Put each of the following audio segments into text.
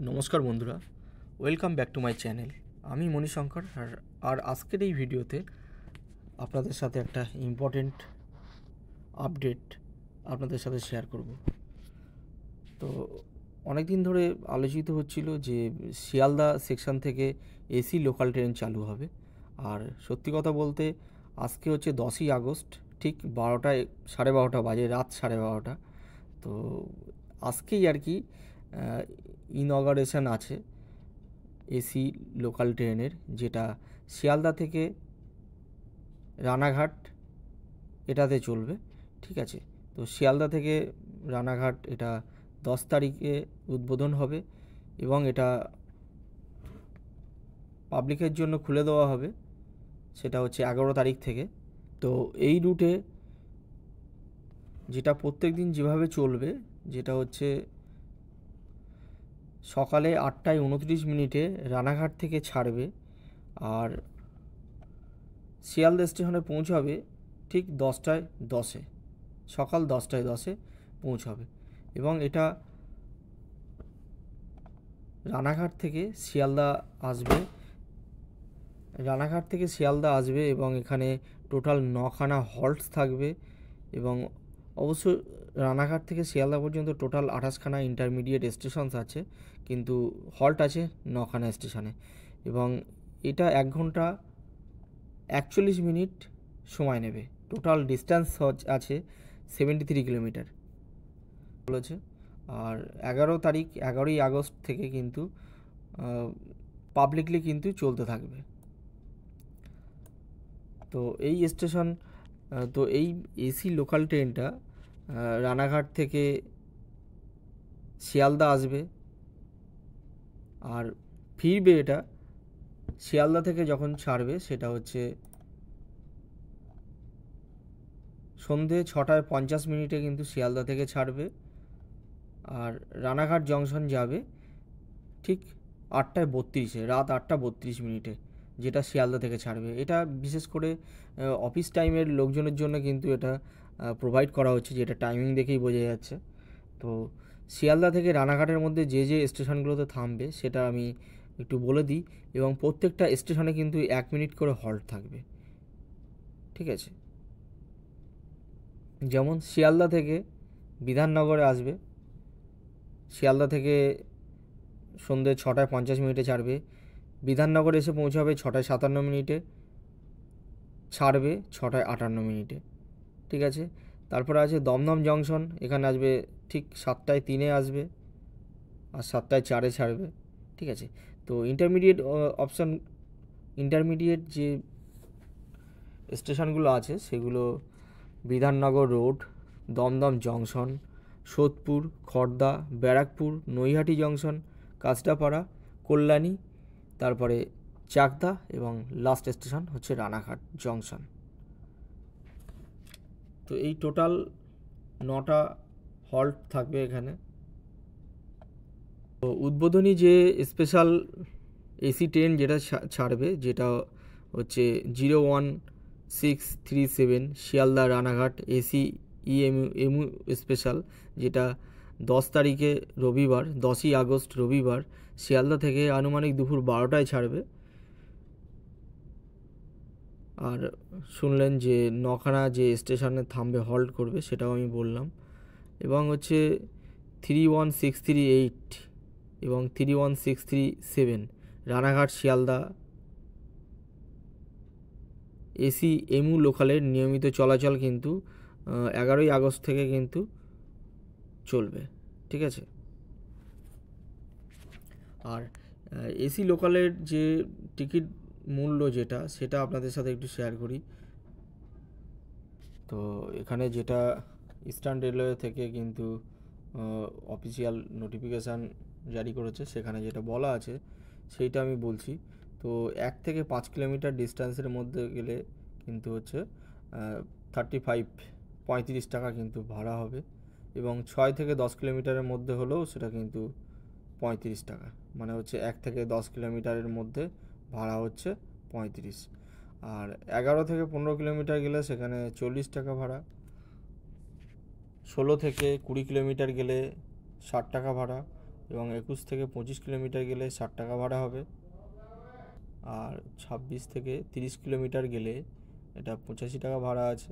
নমস্কার বন্ধুরা, welcome back to my channel. আমি মণিশঙ্কর। আর আজকের এই ভিডিওতে আপনাদের সাথে একটা ইম্পর্টেন্ট আপডেট আপনাদের সাথে শেয়ার করব। তো অনেক দিন ধরে আলোচিত হচ্ছিল যে শিয়ালদা সেকশন থেকে এসি লোকাল ট্রেন চালু হবে। আর সত্যি কথা বলতে আজকে হচ্ছে 10ই আগস্ট, ঠিক 12:30 বাজে, রাত 12:30। তো আজকেই আর কি ইনঅগারেশন আছে এসি লোকাল ট্রেনের, যেটা শিয়ালদা থেকে রানাঘাট এটাতে চলবে। ঠিক আছে, তো শিয়ালদা থেকে রানাঘাট এটা 10 তারিখে উদ্বোধন হবে এবং এটা পাবলিকের জন্য খুলে দেওয়া হবে, সেটা হচ্ছে 11 তারিখ থেকে। তো এই রুটে যেটা প্রত্যেক দিন যেভাবে চলবে, যেটা হচ্ছে সকালে 8:29 রানাঘাট থেকে ছাড়বে আর শিয়ালদা স্টেশনে পৌঁছাবে ঠিক 10:10, সকাল 10:10 পৌঁছাবে। এবং এটা রানাঘাট থেকে শিয়ালদা আসবে এবং এখানে টোটাল 9খানা হল্টস থাকবে। এবং অবশ্য রানাঘাট থেকে শিয়ালদা পর্যন্ত টোটাল 28খানা ইন্টারমিডিয়েট স্টেশনস আছে, কিন্তু হল্ট আছে 9খানা স্টেশনে। এবং এটা 1 ঘন্টা 41 মিনিট সময় নেবে। টোটাল ডিস্টেন্স আছে 73 কিলোমিটার বলেছে। আর 11ই আগস্ট থেকে কিন্তু পাবলিকলি কিন্তু চলতে থাকবে। তো এই এসি লোকাল ট্রেনটা রানাঘাট থেকে শিয়ালদা আসবে আর ফিরবে। এটা শিয়ালদা থেকে যখন ছাড়বে সেটা হচ্ছে সন্ধে 6:50 কিন্তু শিয়ালদা থেকে ছাড়বে আর রানাঘাট জংশন যাবে ঠিক 8:32, রাত 8:32, যেটা শিয়ালদা থেকে ছাড়বে। এটা বিশেষ করে অফিস টাইমের লোকজনের জন্য কিন্তু এটা প্রোভাইড করা হচ্ছে, যেটা টাইমিং দেখেই বোঝা যাচ্ছে। তো শিয়ালদা থেকে রানাঘাটের মধ্যে যে স্টেশনগুলোতে থামবে সেটা আমি একটু বলে দিই। এবং প্রত্যেকটা স্টেশনে কিন্তু 1 মিনিট করে হল্ট থাকবে। ঠিক আছে, যেমন শিয়ালদা থেকে বিধাননগরে আসবে, শিয়ালদা থেকে সন্ধ্যে 6:50 ছাড়বে, বিধাননগরে এসে পৌঁছাবে 6:57, ছাড়বে 6:58। ঠিক আছে, তারপরে আছে দমদম জংশন, এখানে আসবে ঠিক 7:03 আসবে আর 7:04 ছাড়বে। ঠিক আছে, তো ইন্টারমিডিয়েট যে স্টেশনগুলো আছে সেগুলো Bidhannagar road, Dumdum junction, Sodepur, Khardah, Barrackpore, Naihati junction, Kanchrapara, Kalyani, তারপরে চাকদা এবং লাস্ট স্টেশন হচ্ছে রানাঘাট জংশন। তো এই টোটাল 9টা হল্ট থাকবে এখানে। তো উদ্বোধনী যে স্পেশাল এসি ট্রেন যেটা ছাড়বে, যেটা হচ্ছে 01637 Sealdah Ranaghat AC emu special, যেটা 10 তারিখে রবিবার, 10ই আগস্ট রবিবার শিয়ালদা থেকে আনুমানিক দুপুর 12টায় ছাড়বে। আর শুনলেন যে 9খানা যে স্টেশনে থামবে, হল্ট করবে, সেটাও আমি বললাম। এবং হচ্ছে 31638 এবং 31637 রানাঘাট শিয়ালদা এসি এমু লোকালের নিয়মিত চলাচল কিন্তু 11ই আগস্ট থেকে কিন্তু চলবে। ঠিক আছে, আর এসি লোকালের যে টিকিট মূল্য যেটা, সেটা আপনাদের সাথে একটু শেয়ার করি। তো এখানে যেটা ইস্টার্ন রেলওয়ে থেকে কিন্তু অফিসিয়াল নোটিফিকেশান জারি করেছে, সেখানে যেটা বলা আছে সেইটা আমি বলছি। তো 1 থেকে 5 কিলোমিটার ডিস্টেন্সের মধ্যে গেলে কিন্তু হচ্ছে 35 টাকা কিন্তু ভাড়া হবে। এবং 6 থেকে 10 কিলোমিটারের মধ্যে হলেও সেটা কিন্তু 35 টাকা, মানে হচ্ছে 1 থেকে 10 কিলোমিটারের মধ্যে ভাড়া হচ্ছে 35। আর 11 থেকে 15 কিলোমিটার গেলে সেখানে 40 টাকা ভাড়া, 16 থেকে 20 কিলোমিটার গেলে 60 টাকা ভাড়া, এবং 21 থেকে 25 কিলোমিটার গেলে 60 টাকা ভাড়া হবে। আর 26 থেকে 30 কিলোমিটার গেলে এটা 85 টাকা ভাড়া আছে।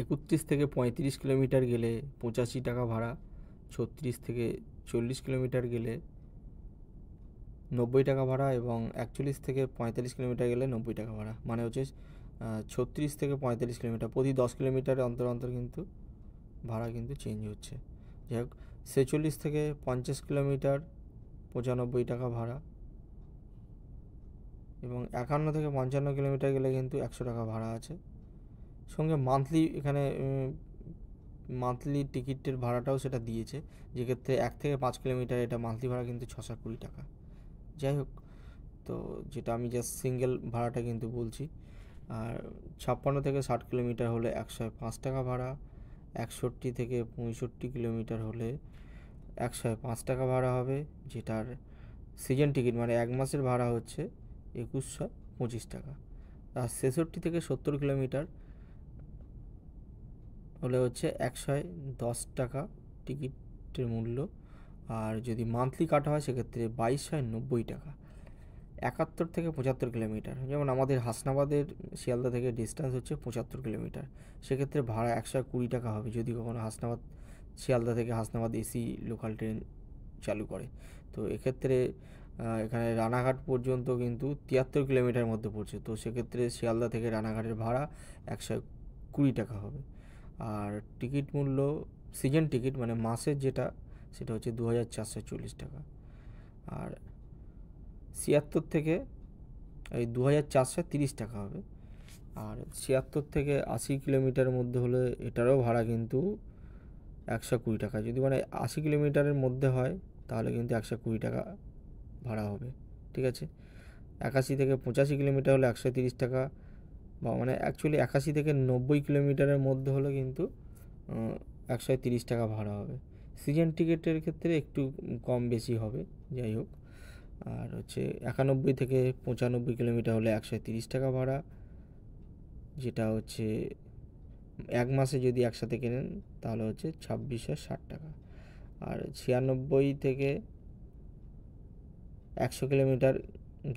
31 থেকে 35 কিলোমিটার গেলে 85 টাকা ভাড়া। 36 থেকে 40 কিলোমিটার গেলে 90 টাকা ভাড়া এবং 41 থেকে 45 কিলোমিটার গেলে 90 টাকা ভাড়া। মানে হচ্ছে 36 থেকে 45 কিলোমিটার প্রতি 10 কিলোমিটার অন্তর অন্তর কিন্তু ভাড়া কিন্তু চেঞ্জ হচ্ছে। যাই হোক, 46 থেকে 50 কিলোমিটার 95 টাকা ভাড়া এবং 51 থেকে 55 কিলোমিটার গেলে কিন্তু 100 টাকা ভাড়া আছে। সঙ্গে মান্থলি এখানে মান্থলি টিকিটের ভাড়াটাও সেটা দিয়েছে, যেক্ষেত্রে 1 থেকে 5 কিলোমিটার এটা মান্থলি ভাড়া কিন্তু 620 টাকা। যাই হোক, তো যেটা আমি জাস্ট সিঙ্গেল ভাড়াটা কিন্তু বলছি। আর 56 থেকে 60 কিলোমিটার হলে 105 টাকা ভাড়া। 61 থেকে 65 কিলোমিটার হলে 105 টাকা ভাড়া হবে, যেটার সিজন টিকিট মানে 1 মাসের ভাড়া হচ্ছে 2125 টাকা। আর 66 থেকে 70 কিলোমিটার হলে হচ্ছে 110 টাকা টিকিটের মূল্য। আর যদি মান্থলি কাটা হয় সেক্ষেত্রে 2290 টাকা। 71 থেকে 75 কিলোমিটার, যেমন আমাদের হাসনাবাদের শিয়ালদা থেকে ডিস্টেন্স হচ্ছে 75 কিলোমিটার, সেক্ষেত্রে ভাড়া 120 টাকা হবে যদি কখনো হাসনাবাদ শিয়ালদা থেকে হাসনাবাদ এসি লোকাল ট্রেন চালু করে। তো এক্ষেত্রে এখানে রানাঘাট পর্যন্ত কিন্তু 73 কিলোমিটার মধ্যে পড়ছে, তো সেক্ষেত্রে শিয়ালদা থেকে রানাঘাটের ভাড়া 120 টাকা হবে। আর টিকিট মূল্য সিজন টিকিট মানে মাসের যেটা, সেটা হচ্ছে 2440 টাকা। আর 76 থেকে এই 2430 টাকা হবে। আর 76 থেকে 80 কিলোমিটারের মধ্যে হলে এটারও ভাড়া কিন্তু 120 টাকা। যদি মানে 80 কিলোমিটারের মধ্যে হয় তাহলে কিন্তু 120 টাকা ভাড়া হবে, ঠিক আছে। 81 থেকে 85 কিলোমিটার হলে 130 টাকা, বা মানে অ্যাকচুয়ালি 81 থেকে 90 কিলোমিটারের মধ্যে হলে কিন্তু 130 টাকা ভাড়া হবে। সিজন টিকিটের ক্ষেত্রে একটু কম বেশি হবে, যাই হোক। আর হচ্ছে 91 থেকে 95 কিলোমিটার হলে 130 টাকা ভাড়া, যেটা হচ্ছে 1 মাসে যদি একসাথে কেনেন তাহলে হচ্ছে 2660 টাকা। আর 96 থেকে 100 কিলোমিটার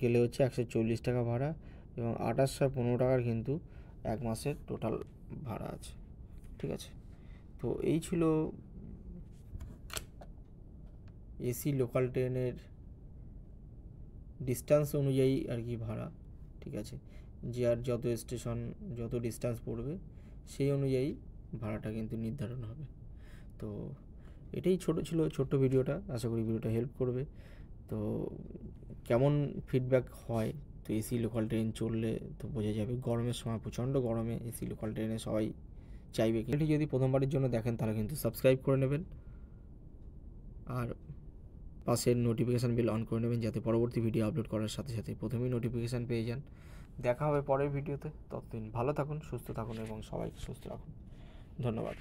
গেলে হচ্ছে 140 টাকা ভাড়া এবং 2815 টাকার কিন্তু 1 মাসের টোটাল ভাড়া আছে, ঠিক আছে। তো এই ছিল এসি লোকাল ট্রেনের ডিস্টেন্স অনুযায়ী আর কি ভাড়া, ঠিক আছে। যে আর যত স্টেশন যত ডিস্টেন্স পড়বে সেই অনুযায়ী ভাড়াটা কিন্তু নির্ধারণ হবে। তো এটাই ছিল ছোট্ট ভিডিওটা, আশা করি ভিডিওটা হেল্প করবে। তো কেমন ফিডব্যাক হয়, তো এসি লোকাল ট্রেন চললে তো বোঝা যাবে। গরমের সময় প্রচণ্ড গরমে এসি লোকাল ট্রেনে সবাই চাইবে। এটি যদি প্রথমবারের জন্য দেখেন তাহলে কিন্তু সাবস্ক্রাইব করে নেবেন আর পাশের নোটিফিকেশান বেল অন করে নেবেন, যাতে পরবর্তী ভিডিও আপলোড করার সাথে সাথে প্রথমেই নোটিফিকেশান পেয়ে যান। দেখা হবে পরের ভিডিওতে, ততদিন ভালো থাকুন, সুস্থ থাকুন এবং সবাইকে সুস্থ রাখুন। ধন্যবাদ।